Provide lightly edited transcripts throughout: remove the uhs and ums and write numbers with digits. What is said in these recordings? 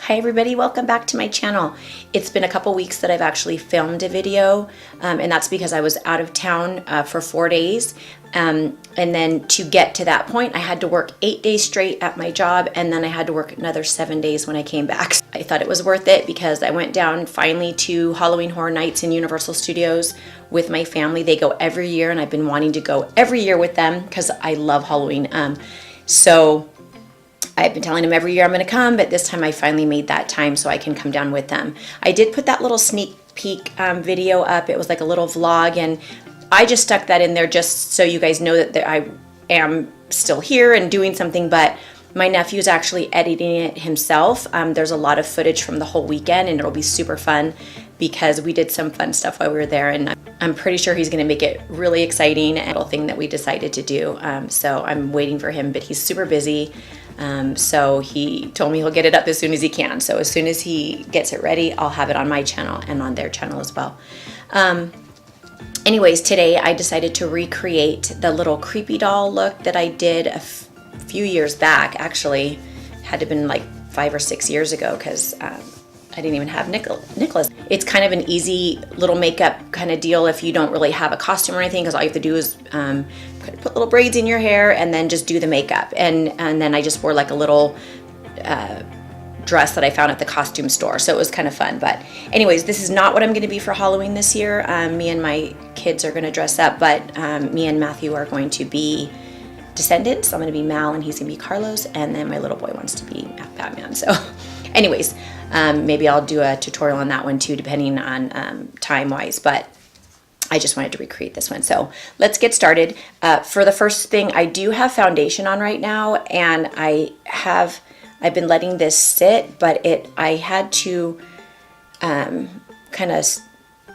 Hi everybody, welcome back to my channel. It's been a couple weeks that I've actually filmed a video, and that's because I was out of town for 4 days. And then to get to that point, I had to work 8 days straight at my job, and then I had to work another 7 days when I came back. I thought it was worth it because I went down finally to Halloween Horror Nights in Universal Studios with my family. They go every year, and I've been wanting to go every year with them because I love Halloween. So I've been telling them every year I'm going to come, but this time I finally made that time so I can come down with them. I did put that little sneak peek video up. It was like a little vlog, and I just stuck that in there just so you guys know that I am still here and doing something, but my nephew's actually editing it himself. There's a lot of footage from the whole weekend, and it'll be super fun because we did some fun stuff while we were there, and I'm pretty sure he's going to make it really exciting and a little thing that we decided to do. So I'm waiting for him, but he's super busy. So he told me he'll get it up as soon as he can. So as soon as he gets it ready, I'll have it on my channel and on their channel as well. Anyways, today I decided to recreate the little creepy doll look that I did a few years back. Actually, had to have been like 5 or 6 years ago because I didn't even have Nicholas. It's kind of an easy little makeup kind of deal if you don't really have a costume or anything, because all you have to do is put little braids in your hair and then just do the makeup. And then I just wore like a little dress that I found at the costume store, so it was kind of fun. But anyways, this is not what I'm going to be for Halloween this year. Me and my kids are going to dress up, but me and Matthew are going to be descendants. I'm going to be Mal and he's going to be Carlos, and then my little boy wants to be Batman. So anyways, maybe I'll do a tutorial on that one too, depending on time-wise, but I just wanted to recreate this one. So let's get started. For the first thing, I do have foundation on right now, and I've been letting this sit, but I had to kind of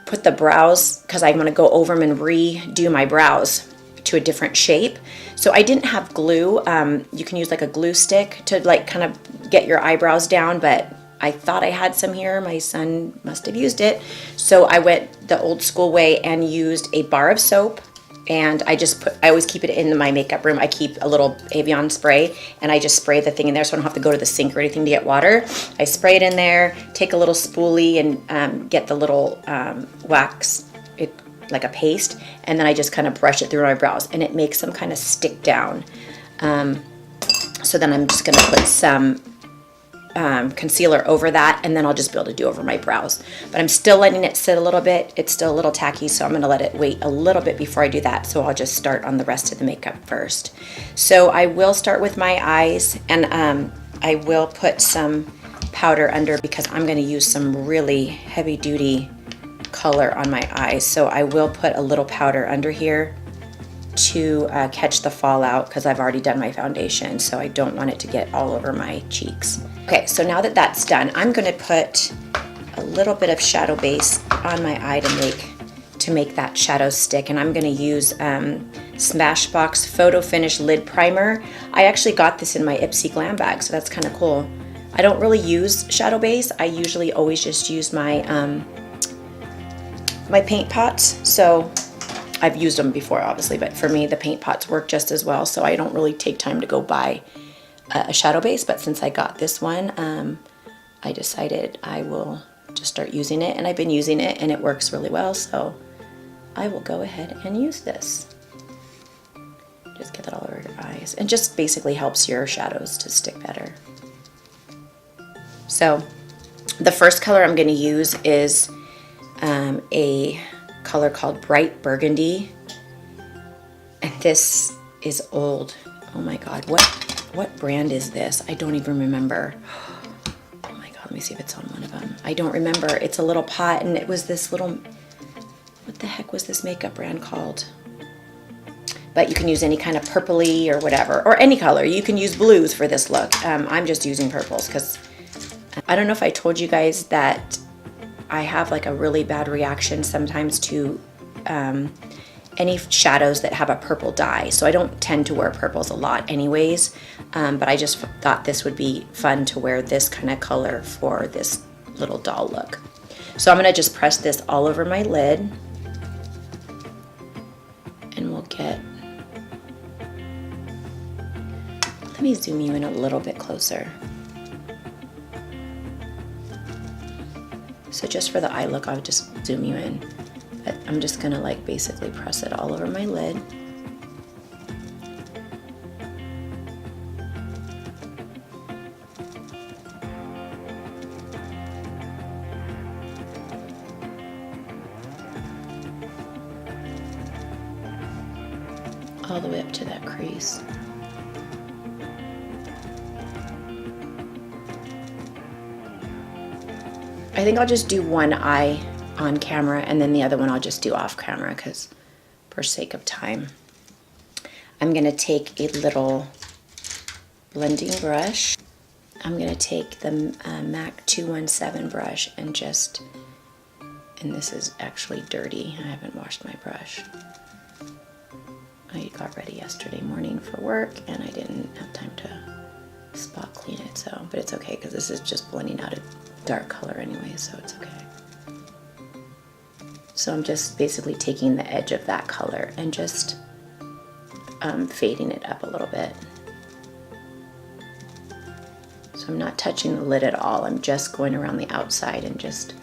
put the brows, because I'm going to go over them and redo my brows to a different shape. So I didn't have glue. You can use like a glue stick to like kind of get your eyebrows down, but I thought I had some here. My son must have used it. So I went the old school way and used a bar of soap, and I always keep it in my makeup room. I keep a little Evian spray, and I just spray the thing in there so I don't have to go to the sink or anything to get water. I spray it in there, take a little spoolie and get the little wax, like a paste, and then I just kind of brush it through my brows, and it makes them kind of stick down. So then I'm just going to put some concealer over that, and then I'll just be able to do over my brows. But I'm still letting it sit a little bit. It's still a little tacky, so I'm going to let it wait a little bit before I do that. So I'll just start on the rest of the makeup first. So I will start with my eyes, and I will put some powder under because I'm going to use some really heavy duty color on my eyes. So I will put a little powder under here to catch the fallout, because I've already done my foundation, so I don't want it to get all over my cheeks. Okay, so now that that's done, I'm going to put a little bit of shadow base on my eye to make that shadow stick, and I'm going to use Smashbox Photo Finish Lid Primer. I actually got this in my Ipsy Glam bag, so that's kind of cool. I don't really use shadow base. I usually always just use my my paint pots. So I've used them before, obviously, but for me, the paint pots work just as well, so I don't really take time to go buy a shadow base. But since I got this one, I decided I will just start using it, and I've been using it, and it works really well, so I will go ahead and use this. Just get that all over your eyes, and just basically helps your shadows to stick better. So the first color I'm going to use is a color called Bright Burgundy, and this is old. Oh my god, what brand is this? I don't even remember. Oh my god, let me see if it's on one of them. I don't remember. It's a little pot, and it was this little, what the heck was this makeup brand called? But you can use any kind of purpley or whatever, or any color. You can use blues for this look. I'm just using purples because I don't know if I told you guys that I have like a really bad reaction sometimes to any shadows that have a purple dye. So I don't tend to wear purples a lot anyways, but I just thought this would be fun to wear this kind of color for this little doll look. So I'm gonna just press this all over my lid, and we'll get, let me zoom you in a little bit closer. So just for the eye look, I'll just zoom you in. But I'm just gonna like basically press it all over my lid. All the way up to that crease. I think I'll just do one eye on camera and then the other one I'll just do off camera because for sake of time. I'm gonna take a little blending brush. I'm gonna take the MAC 217 brush and just, and this is actually dirty. I haven't washed my brush. I got ready yesterday morning for work and I didn't have time to spot clean it, so, but it's okay because this is just blending out a dark color anyway, so it's okay. So I'm just basically taking the edge of that color and just fading it up a little bit. So I'm not touching the lid at all, I'm just going around the outside and just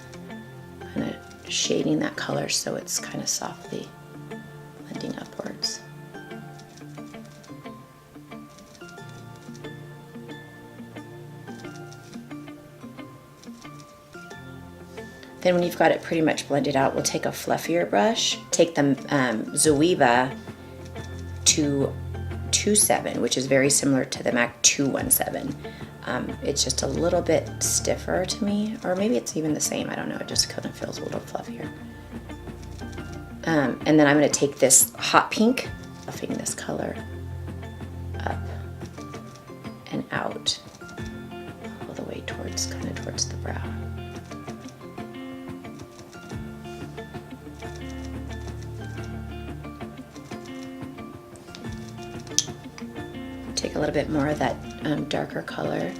kind of shading that color so it's kind of softly blending upwards. Then when you've got it pretty much blended out, we'll take a fluffier brush, take the Zoeva 227, which is very similar to the MAC 217. It's just a little bit stiffer to me, or maybe it's even the same, I don't know, it just kind of feels a little fluffier. And then I'm gonna take this hot pink, fluffing this color up and out, all the way towards, kind of towards the brow. Take a little bit more of that darker color,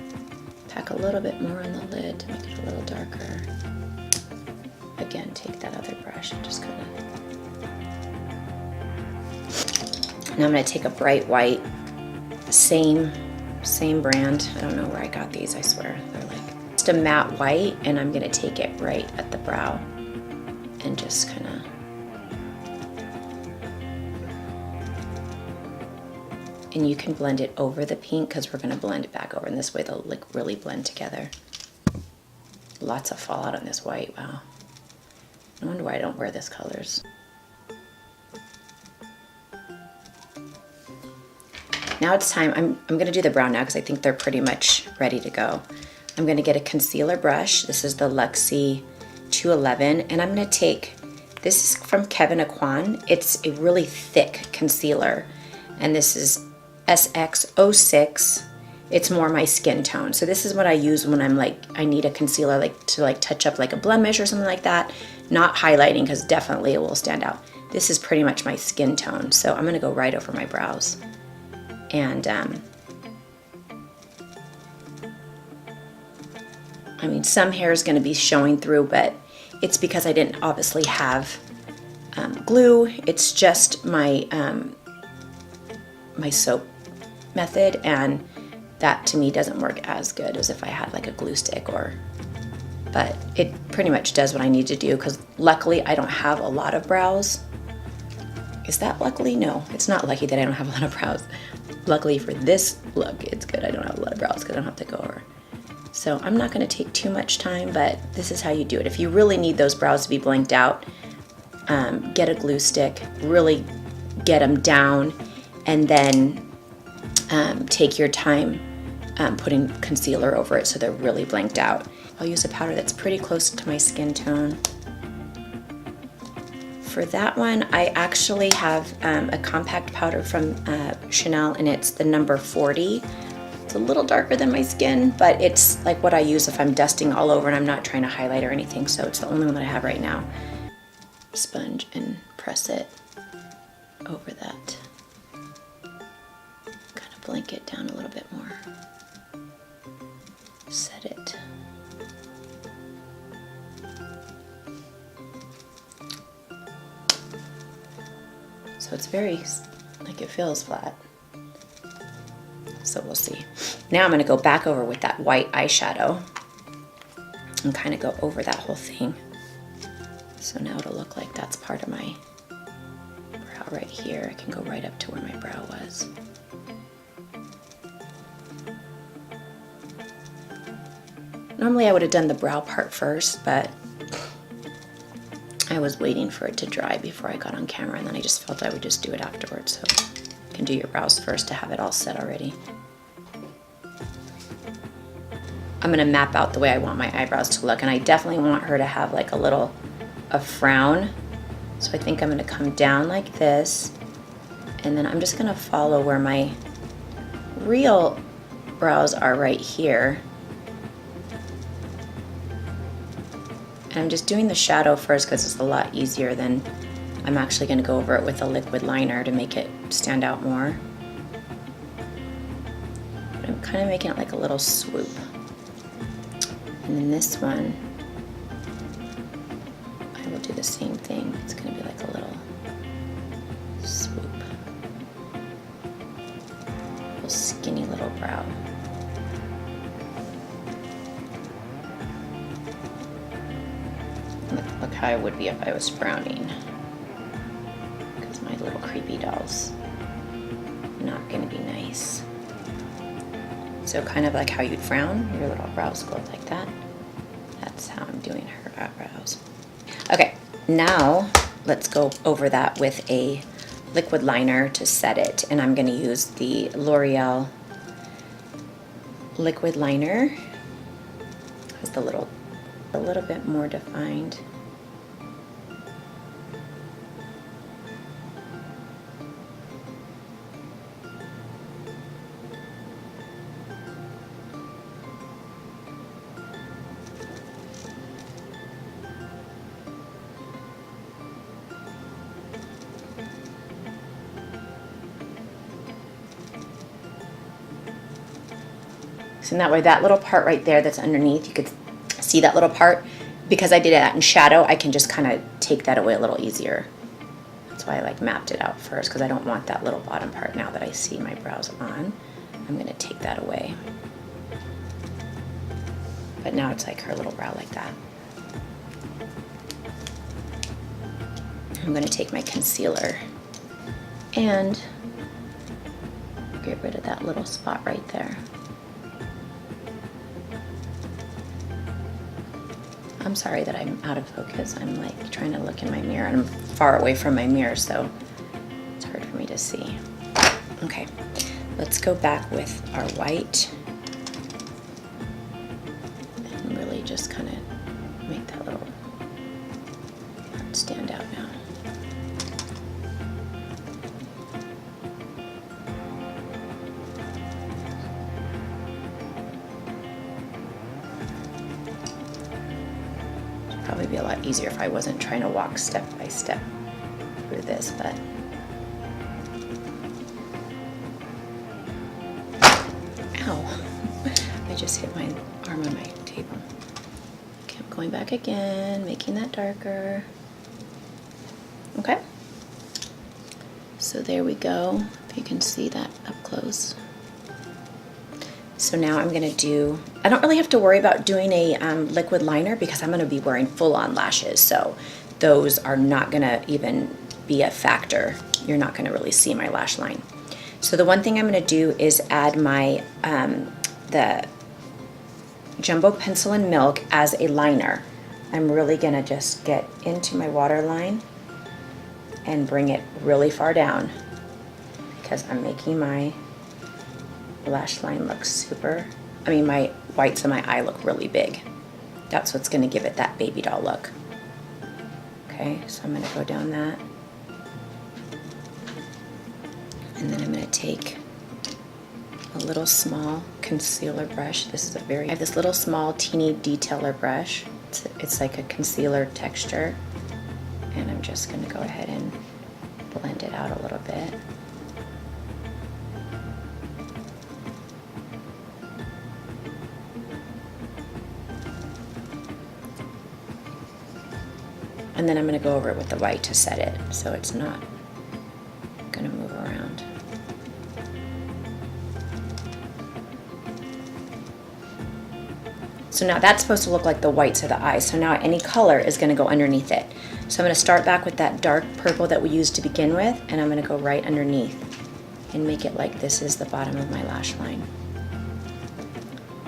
pack a little bit more on the lid to make it a little darker. Again, take that other brush and just kind of. Now I'm going to take a bright white, same brand. I don't know where I got these, I swear. They're like just a matte white, and I'm going to take it right at the brow and just kind of. And you can blend it over the pink because we're going to blend it back over, and this way they'll like really blend together. Lots of fallout on this white, wow. No wonder why I don't wear this colors. Now it's time, I'm going to do the brown now because I think they're pretty much ready to go. I'm going to get a concealer brush. This is the Luxie 211, and I'm going to take, this is from Kevyn Aucoin. It's a really thick concealer, and this is SX06. It's more my skin tone. So this is what I use when I'm like, I need a concealer like to like touch up like a blemish or something like that. Not highlighting because definitely it will stand out. This is pretty much my skin tone. So I'm gonna go right over my brows. And I mean, some hair is gonna be showing through, but it's because I didn't obviously have glue. It's just my, my soap method, and that to me doesn't work as good as if I had like a glue stick, or, but it pretty much does what I need to do because luckily I don't have a lot of brows. Is that luckily? No, it's not lucky that I don't have a lot of brows. Luckily for this look, it's good I don't have a lot of brows because I don't have to go over. So I'm not going to take too much time, but this is how you do it. If you really need those brows to be blanked out, get a glue stick, really get them down, and then take your time putting concealer over it so they're really blanked out. I'll use a powder that's pretty close to my skin tone. For that one, I actually have a compact powder from Chanel, and it's the number 40. It's a little darker than my skin, but it's like what I use if I'm dusting all over and I'm not trying to highlight or anything, so it's the only one that I have right now. Sponge and press it over that. Kind of blink it down a little bit more. Set it. So it's very, like it feels flat. So we'll see. Now I'm going to go back over with that white eyeshadow. and kind of go over that whole thing. So now it'll look like that's part of my brow right here. I can go right up to where my brow was. Normally I would have done the brow part first, but I was waiting for it to dry before I got on camera, and then I just felt I would just do it afterwards. So you can do your brows first to have it all set already. I'm gonna map out the way I want my eyebrows to look, and I definitely want her to have like a frown. So I think I'm gonna come down like this, and then I'm just gonna follow where my real brows are right here. And I'm just doing the shadow first because it's a lot easier than I'm actually going to go over it with a liquid liner to make it stand out more. But I'm kind of making it like a little swoop. And then this one, I will do the same thing. It's going to be like a little swoop. Little skinny little brow. Look how I would be if I was frowning, because my little creepy doll's not going to be nice. So kind of like how you'd frown, your little brows go like that. That's how I'm doing her eyebrows. Okay, now let's go over that with a liquid liner to set it, and I'm going to use the L'Oreal liquid liner. It's a little bit more defined. So that way, that little part right there that's underneath, you could see that little part. Because I did it in shadow, I can just kind of take that away a little easier. That's why I like mapped it out first, because I don't want that little bottom part now that I see my brows on. I'm going to take that away. But now it's like her little brow like that. I'm going to take my concealer and get rid of that little spot right there. I'm sorry that I'm out of focus. I'm like trying to look in my mirror, and I'm far away from my mirror, so it's hard for me to see. Okay, let's go back with our white and really just kind of make that little part stand out now. Probably be a lot easier if I wasn't trying to walk step by step through this, but ow, I just hit my arm on my table. Okay, I'm going back again, making that darker. Okay, so there we go, if you can see that up close. So now I'm gonna do, I don't really have to worry about doing a liquid liner because I'm gonna be wearing full-on lashes, so those are not gonna even be a factor. You're not gonna really see my lash line. So the one thing I'm gonna do is add my, the Jumbo Pencil and Milk as a liner. I'm really gonna just get into my waterline and bring it really far down because I'm making my lash line look super, my whites of my eye look really big. That's what's gonna give it that baby doll look. Okay, so I'm gonna go down that. And then I'm gonna take a little small concealer brush. I have this little small teeny detailer brush. It's like a concealer texture. And I'm just gonna go ahead and blend it out a little bit. And then I'm going to go over it with the white to set it so it's not going to move around. So now that's supposed to look like the whites of the eyes. So now any color is going to go underneath it. So I'm going to start back with that dark purple that we used to begin with, and I'm going to go right underneath and make it like this is the bottom of my lash line.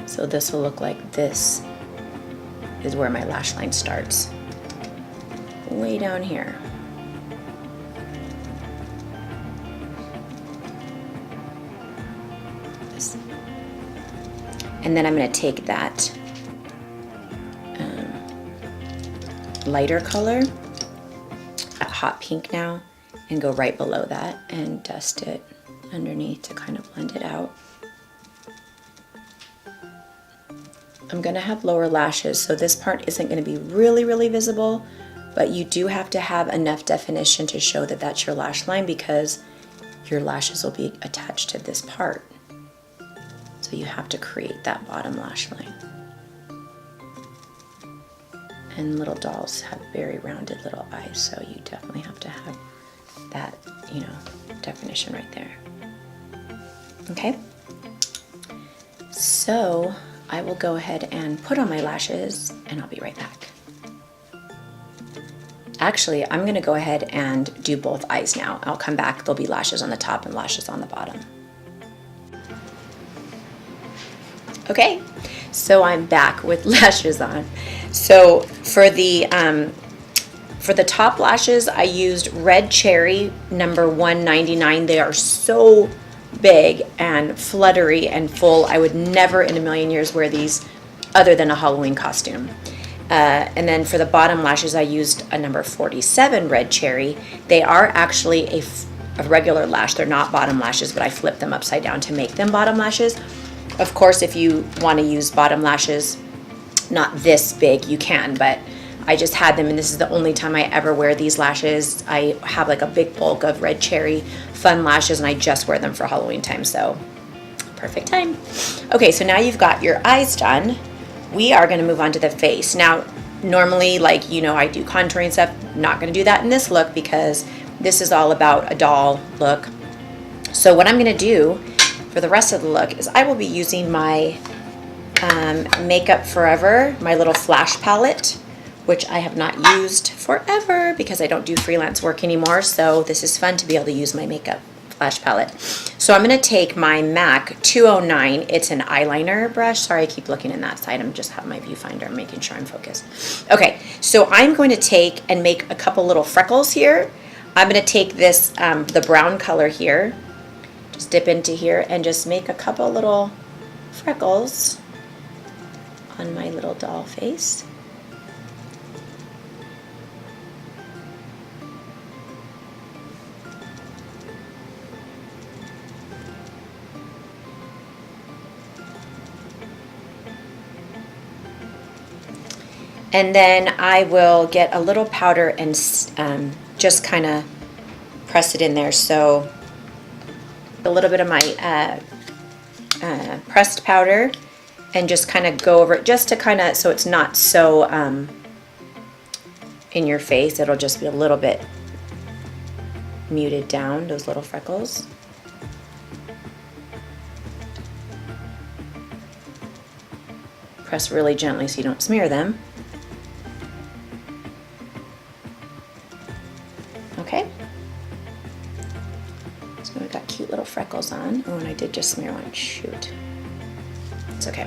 So this will look like this is where my lash line starts. Way down here. This. And then I'm going to take that lighter color, that hot pink now, and go right below that and dust it underneath to kind of blend it out. I'm going to have lower lashes, so this part isn't going to be really visible, but you do have to have enough definition to show that that's your lash line, because your lashes will be attached to this part. So you have to create that bottom lash line. And little dolls have very rounded little eyes, so you definitely have to have that, you know, definition right there. Okay? So I will go ahead and put on my lashes, and I'll be right back. Actually, I'm gonna go ahead and do both eyes now. I'll come back, there'll be lashes on the top and lashes on the bottom. Okay, so I'm back with lashes on. So for the top lashes, I used Red Cherry number 199. They are so big and fluttery and full. I would never in a million years wear these other than a Halloween costume. And then for the bottom lashes, I used a number 47 Red Cherry. They are actually a regular lash. They're not bottom lashes, but I flipped them upside down to make them bottom lashes. Of course, if you want to use bottom lashes, not this big, you can, but I just had them, and this is the only time I ever wear these lashes. I have like a big bulk of Red Cherry Fun lashes, and I just wear them for Halloween time, so perfect time. Okay, so now you've got your eyes done. We are gonna move on to the face. Now, normally, like, you know, I do contouring stuff. Not gonna do that in this look because this is all about a doll look. So what I'm gonna do for the rest of the look is I will be using my Makeup Forever, my little flash palette, which I have not used forever because I don't do freelance work anymore. So this is fun to be able to use my makeup flash palette. So I'm going to take my MAC 209. It's an eyeliner brush. Sorry, I keep looking in that side. I'm just have my viewfinder. I'm making sure I'm focused. Okay, so I'm going to take and make a couple little freckles here. I'm going to take this, the brown color here, just dip into here and just make a couple little freckles on my little doll face. And then I will get a little powder and just kind of press it in there. So a little bit of my pressed powder and just kind of go over it just to kind of, so it's not so in your face. It'll just be a little bit muted down, those little freckles. Press really gently so you don't smear them. Okay. So we've got cute little freckles on. Oh, and I did just smear one. Shoot. It's okay.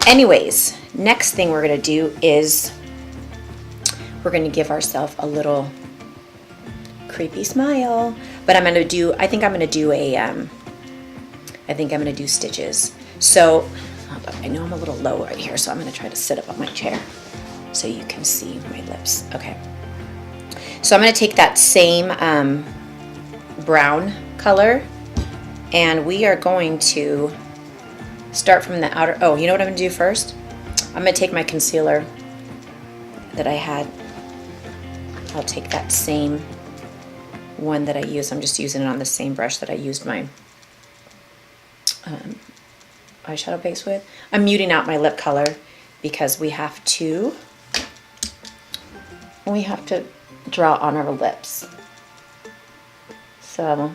Anyways, next thing we're going to do is we're going to give ourselves a little creepy smile. But I'm going to do, I think I'm going to do a, I think I'm going to do stitches. So, I know I'm a little low right here, so I'm going to try to sit up on my chair so you can see my lips. Okay. So I'm going to take that same brown color, and we are going to start from the outer. Oh, you know what I'm going to do first? I'm going to take my concealer that I had. I'll take that same one that I used. I'm just using it on the same brush that I used my eyeshadow base with. I'm muting out my lip color because we have to draw on our lips. So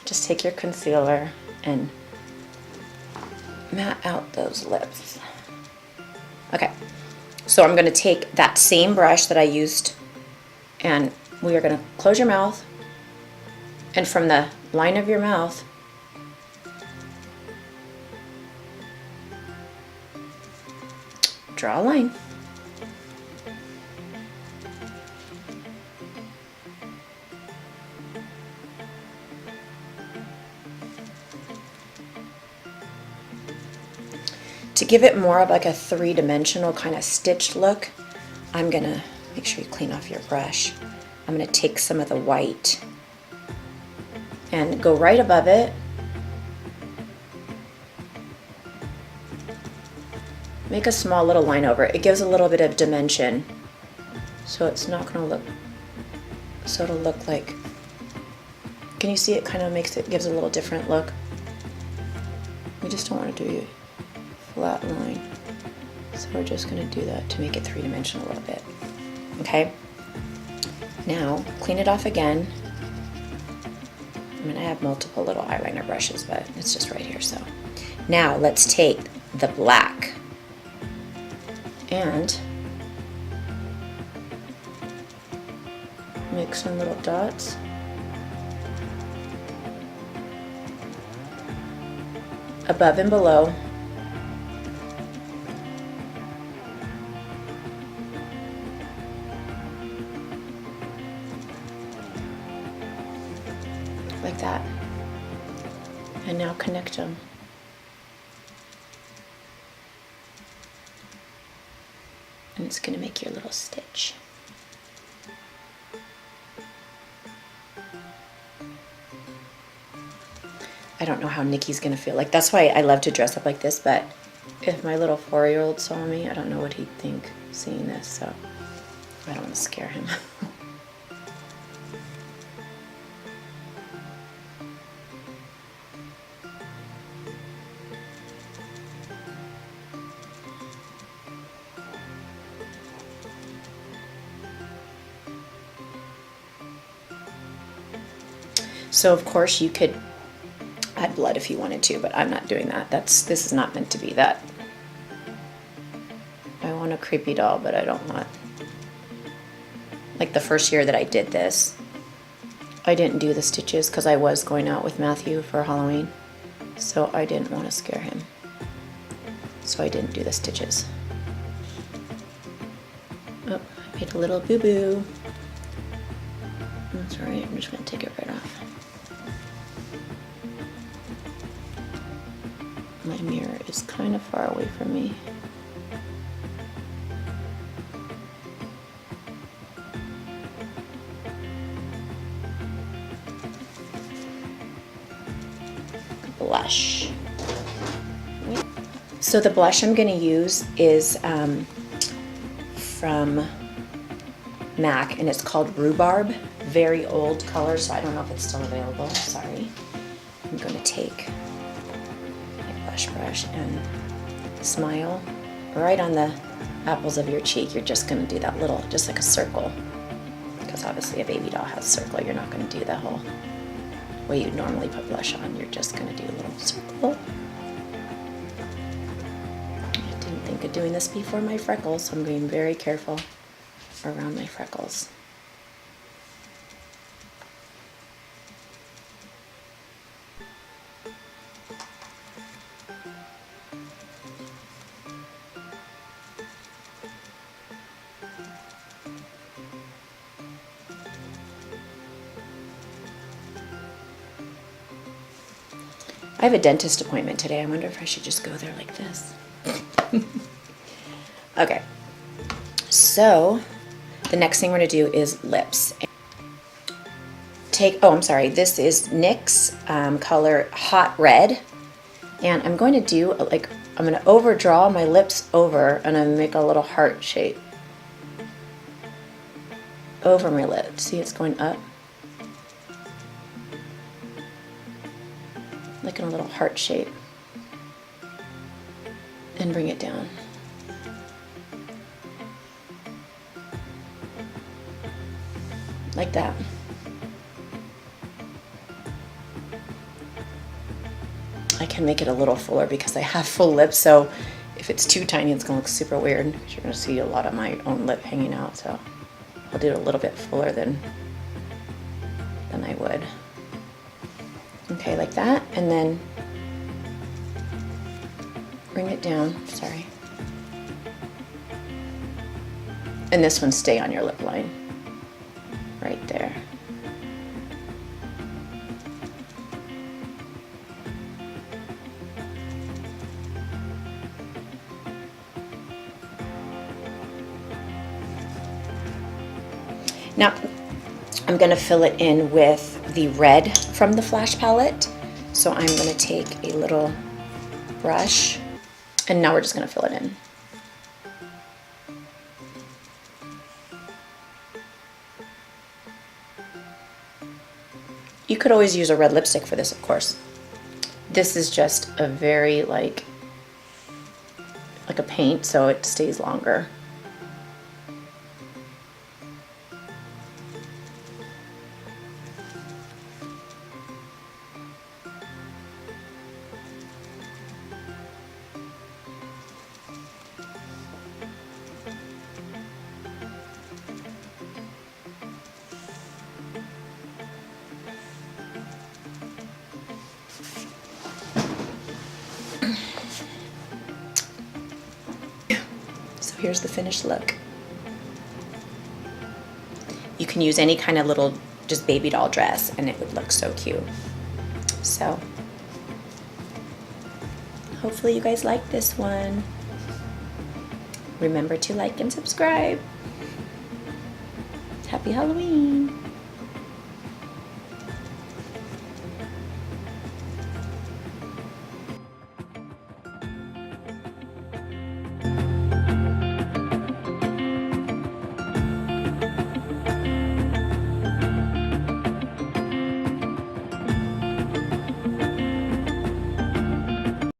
just take your concealer and matte out those lips. Okay, so I'm gonna take that same brush that I used, and we are gonna close your mouth, and from the line of your mouth, draw a line. To give it more of like a three-dimensional kind of stitched look, I'm gonna, make sure you clean off your brush, I'm gonna take some of the white and go right above it. Make a small little line over it. It gives a little bit of dimension. So it's not gonna look, so it'll look like, can you see it kind of gives a little different look? We just don't want to do flat line. So we're just going to do that to make it three-dimensional a little bit. Okay? Now, clean it off again. I mean, I have multiple little eyeliner brushes, but it's just right here, so. Now, let's take the black and make some little dots. Above and below. Like that. And now connect them. And it's going to make your little stitch. I don't know how Nikki's going to feel. Like, that's why I love to dress up like this, but if my little 4-year-old saw me, I don't know what he'd think seeing this, so I don't want to scare him. So of course you could add blood if you wanted to, but I'm not doing that. This is not meant to be that. I want a creepy doll, but I don't want, like the first year that I did this, I didn't do the stitches because I was going out with Matthew for Halloween, so I didn't want to scare him. So I didn't do the stitches. Oh, I made a little boo-boo. That's all right, I'm just going to take it right off. My mirror is kind of far away from me. Blush. So the blush I'm going to use is from MAC, and it's called Rhubarb. Very old color, so I don't know if it's still available. Sorry. I'm going to take brush and smile right on the apples of your cheek. You're just going to do that little, just like a circle, because obviously a baby doll has a circle. You're not going to do the whole way you'd normally put blush on. You're just going to do a little circle. I didn't think of doing this before my freckles, so I'm being very careful around my freckles. I have a dentist appointment today. I wonder if I should just go there like this. Okay, so the next thing we're going to do is lips. I'm sorry, this is NYX color Hot Red. And I'm going to do, like, I'm going to overdraw my lips over, and I'm going to make a little heart shape over my lip. See, it's going up. Like in a little heart shape, and bring it down. Like that. I can make it a little fuller because I have full lips, so if it's too tiny, it's gonna look super weird because you're gonna see a lot of my own lip hanging out, so I'll do it a little bit fuller than I would. Okay, like that, and then bring it down, sorry. And this one stay on your lip line, right there. Now, I'm gonna fill it in with the red from the Flash palette. So I'm gonna take a little brush, and now we're just gonna fill it in. You could always use a red lipstick for this, of course. This is just a very like a paint, so it stays longer. So here's the finished look. You can use any kind of little just baby doll dress and it would look so cute. So hopefully you guys like this one. Remember to like and subscribe. Happy Halloween.